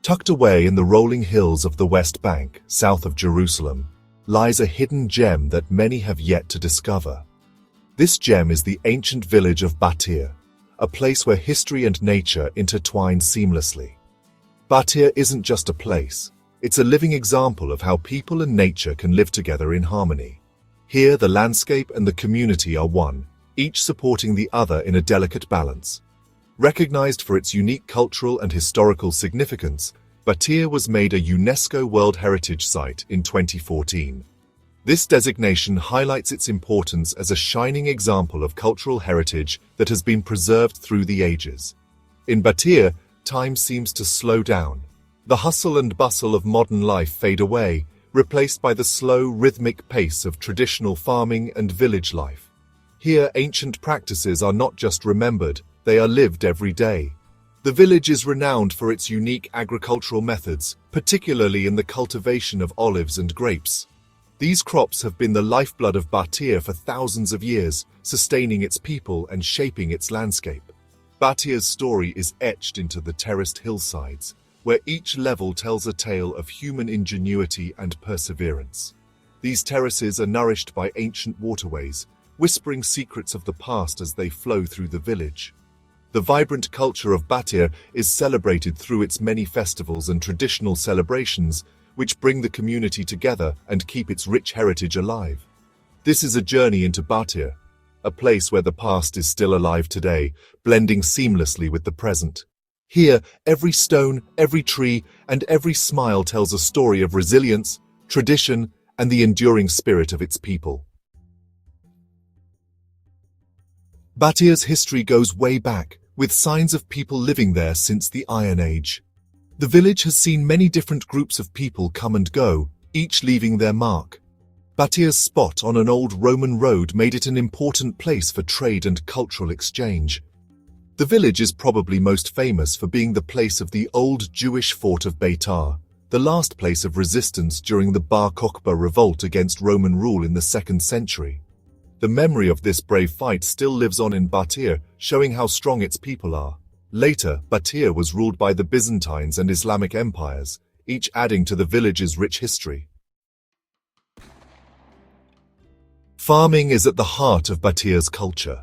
Tucked away in the rolling hills of the West Bank, south of Jerusalem, lies a hidden gem that many have yet to discover. This gem is the ancient village of Battir, a place where history and nature intertwine seamlessly. Battir isn't just a place, it's a living example of how people and nature can live together in harmony. Here, the landscape and the community are one, each supporting the other in a delicate balance. Recognized for its unique cultural and historical significance, Battir was made a UNESCO World Heritage Site in 2014. This designation highlights its importance as a shining example of cultural heritage that has been preserved through the ages. In Battir, time seems to slow down. The hustle and bustle of modern life fade away, replaced by the slow, rhythmic pace of traditional farming and village life. Here, ancient practices are not just remembered, they are lived every day. The village is renowned for its unique agricultural methods, particularly in the cultivation of olives and grapes. These crops have been the lifeblood of Battir for thousands of years, sustaining its people and shaping its landscape. Battir's story is etched into the terraced hillsides, where each level tells a tale of human ingenuity and perseverance. These terraces are nourished by ancient waterways, whispering secrets of the past as they flow through the village. The vibrant culture of Battir is celebrated through its many festivals and traditional celebrations, which bring the community together and keep its rich heritage alive. This is a journey into Battir, a place where the past is still alive today, blending seamlessly with the present. Here, every stone, every tree, and every smile tells a story of resilience, tradition, and the enduring spirit of its people. Battir's history goes way back, with signs of people living there since the Iron Age. The village has seen many different groups of people come and go, each leaving their mark. Battir's spot on an old Roman road made it an important place for trade and cultural exchange. The village is probably most famous for being the place of the old Jewish fort of Battir, the last place of resistance during the Bar Kokhba revolt against Roman rule in the 2nd century. The memory of this brave fight still lives on in Battir, showing how strong its people are. Later, Battir was ruled by the Byzantines and Islamic empires, each adding to the village's rich history. Farming is at the heart of Battir's culture.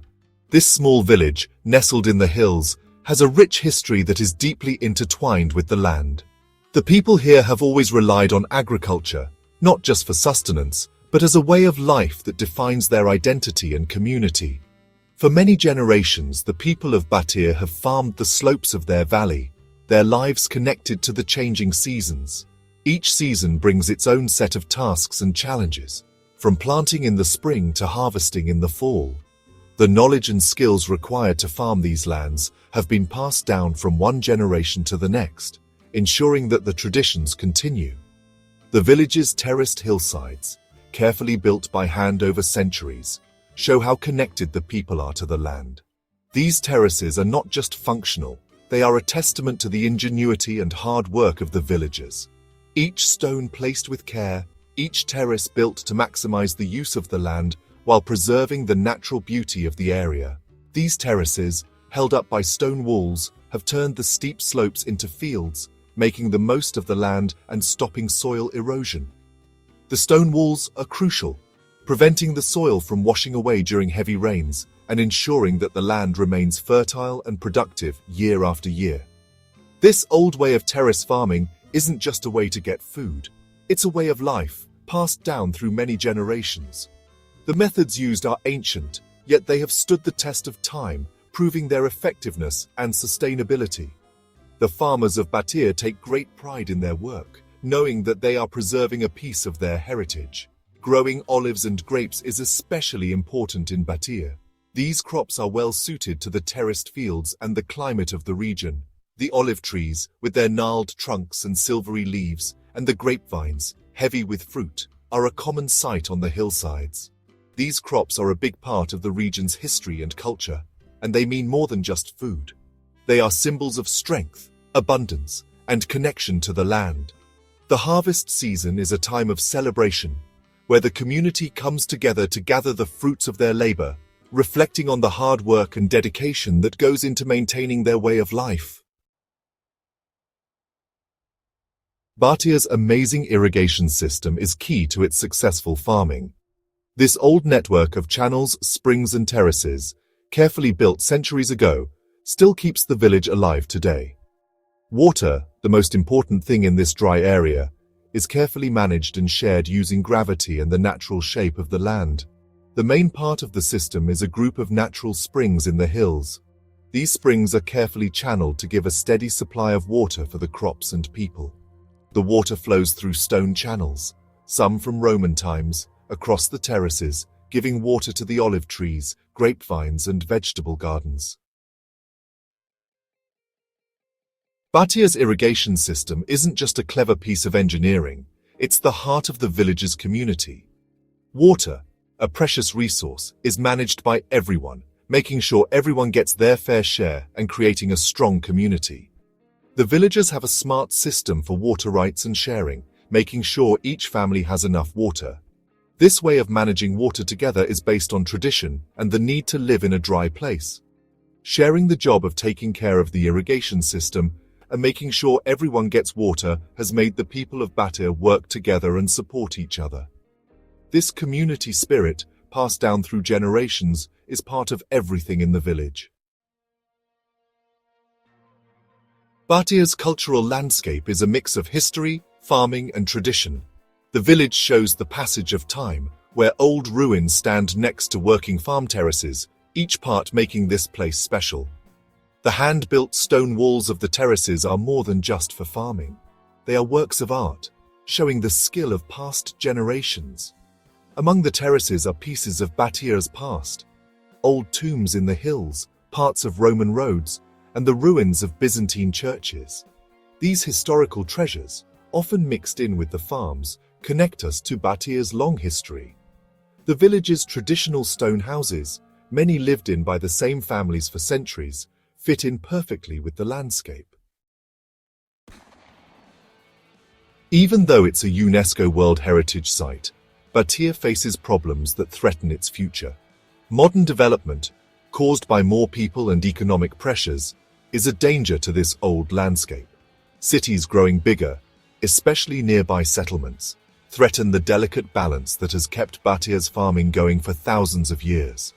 This small village, nestled in the hills, has a rich history that is deeply intertwined with the land. The people here have always relied on agriculture, not just for sustenance, but as a way of life that defines their identity and community. For many generations, the people of Battir have farmed the slopes of their valley, their lives connected to the changing seasons. Each season brings its own set of tasks and challenges, from planting in the spring to harvesting in the fall. The knowledge and skills required to farm these lands have been passed down from one generation to the next, ensuring that the traditions continue. The village's terraced hillsides, carefully built by hand over centuries, show how connected the people are to the land. These terraces are not just functional, they are a testament to the ingenuity and hard work of the villagers. Each stone placed with care, each terrace built to maximize the use of the land while preserving the natural beauty of the area. These terraces, held up by stone walls, have turned the steep slopes into fields, making the most of the land and stopping soil erosion. The stone walls are crucial, preventing the soil from washing away during heavy rains and ensuring that the land remains fertile and productive year after year. This old way of terrace farming isn't just a way to get food. It's a way of life, passed down through many generations. The methods used are ancient, yet they have stood the test of time, proving their effectiveness and sustainability. The farmers of Battir take great pride in their work, knowing that they are preserving a piece of their heritage. Growing olives and grapes is especially important in Battir. These crops are well suited to the terraced fields and the climate of the region. The olive trees, with their gnarled trunks and silvery leaves, and the grapevines, heavy with fruit, are a common sight on the hillsides. These crops are a big part of the region's history and culture, and they mean more than just food. They are symbols of strength, abundance, and connection to the land. The harvest season is a time of celebration, where the community comes together to gather the fruits of their labor, reflecting on the hard work and dedication that goes into maintaining their way of life. Battir's amazing irrigation system is key to its successful farming. This old network of channels, springs and terraces, carefully built centuries ago, still keeps the village alive today. Water, the most important thing in this dry area, is carefully managed and shared using gravity and the natural shape of the land. The main part of the system is a group of natural springs in the hills. These springs are carefully channeled to give a steady supply of water for the crops and people. The water flows through stone channels, some from Roman times, across the terraces, giving water to the olive trees, grapevines and vegetable gardens. Battir's irrigation system isn't just a clever piece of engineering, it's the heart of the village's community. Water, a precious resource, is managed by everyone, making sure everyone gets their fair share and creating a strong community. The villagers have a smart system for water rights and sharing, making sure each family has enough water. This way of managing water together is based on tradition and the need to live in a dry place. Sharing the job of taking care of the irrigation system and making sure everyone gets water has made the people of Battir work together and support each other. This community spirit, passed down through generations, is part of everything in the village. Battir's cultural landscape is a mix of history, farming and tradition. The village shows the passage of time, where old ruins stand next to working farm terraces, each part making this place special. The hand-built stone walls of the terraces are more than just for farming. They are works of art, showing the skill of past generations. Among the terraces are pieces of Battir's past, old tombs in the hills, parts of Roman roads, and the ruins of Byzantine churches. These historical treasures, often mixed in with the farms, connect us to Battir's long history. The village's traditional stone houses, many lived in by the same families for centuries, fit in perfectly with the landscape. Even though it's a UNESCO World Heritage Site, Battir faces problems that threaten its future. Modern development, caused by more people and economic pressures, is a danger to this old landscape. Cities growing bigger, especially nearby settlements, threaten the delicate balance that has kept Battir's farming going for thousands of years.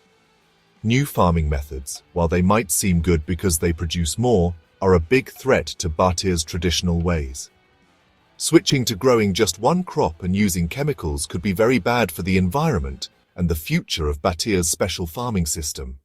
New farming methods, while they might seem good because they produce more, are a big threat to Battir's traditional ways. Switching to growing just one crop and using chemicals could be very bad for the environment and the future of Battir's special farming system.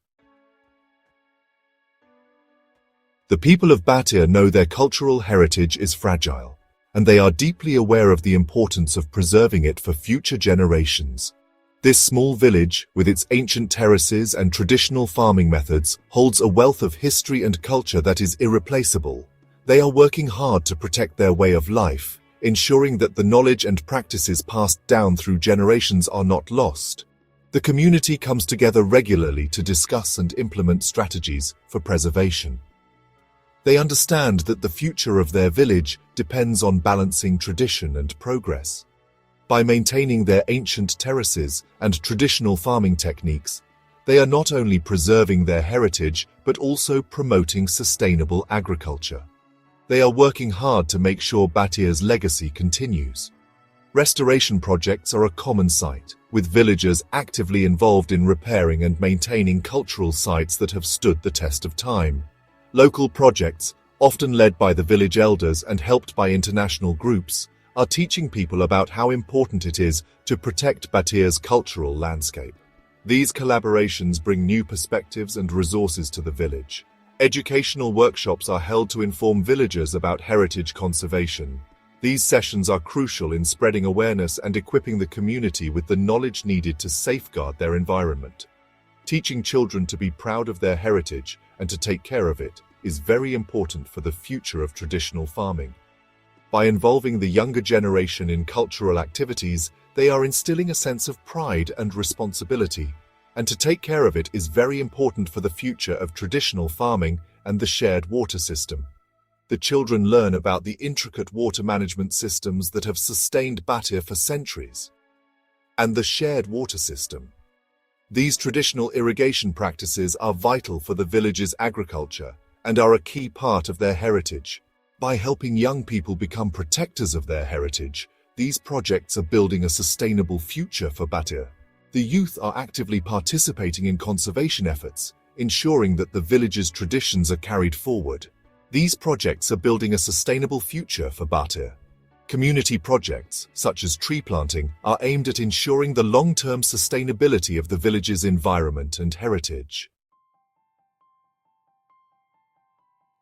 The people of Battir know their cultural heritage is fragile, and they are deeply aware of the importance of preserving it for future generations. This small village, with its ancient terraces and traditional farming methods, holds a wealth of history and culture that is irreplaceable. They are working hard to protect their way of life, ensuring that the knowledge and practices passed down through generations are not lost. The community comes together regularly to discuss and implement strategies for preservation. They understand that the future of their village depends on balancing tradition and progress. By maintaining their ancient terraces and traditional farming techniques, they are not only preserving their heritage but also promoting sustainable agriculture. They are working hard to make sure Battir's legacy continues. Restoration projects are a common sight, with villagers actively involved in repairing and maintaining cultural sites that have stood the test of time. Local projects, often led by the village elders and helped by international groups, are teaching people about how important it is to protect Battir's cultural landscape. These collaborations bring new perspectives and resources to the village. Educational workshops are held to inform villagers about heritage conservation. These sessions are crucial in spreading awareness and equipping the community with the knowledge needed to safeguard their environment. Teaching children to be proud of their heritage and to take care of it is very important for the future of traditional farming. By involving the younger generation in cultural activities, they are instilling a sense of pride and responsibility, and to take care of it is very important for the future of traditional farming and the shared water system. The children learn about the intricate water management systems that have sustained Battir for centuries, and the shared water system. These traditional irrigation practices are vital for the village's agriculture and are a key part of their heritage. By helping young people become protectors of their heritage, these projects are building a sustainable future for Battir. The youth are actively participating in conservation efforts, ensuring that the village's traditions are carried forward. These projects are building a sustainable future for Battir. Community projects, such as tree planting, are aimed at ensuring the long-term sustainability of the village's environment and heritage.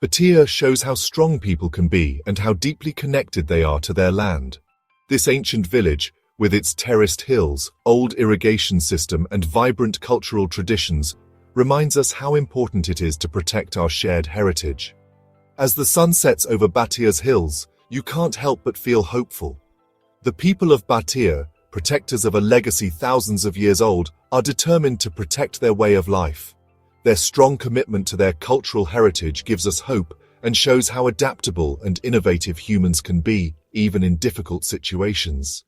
Battir shows how strong people can be and how deeply connected they are to their land. This ancient village, with its terraced hills, old irrigation system and vibrant cultural traditions, reminds us how important it is to protect our shared heritage. As the sun sets over Battir's hills, you can't help but feel hopeful. The people of Battir, protectors of a legacy thousands of years old, are determined to protect their way of life. Their strong commitment to their cultural heritage gives us hope and shows how adaptable and innovative humans can be, even in difficult situations.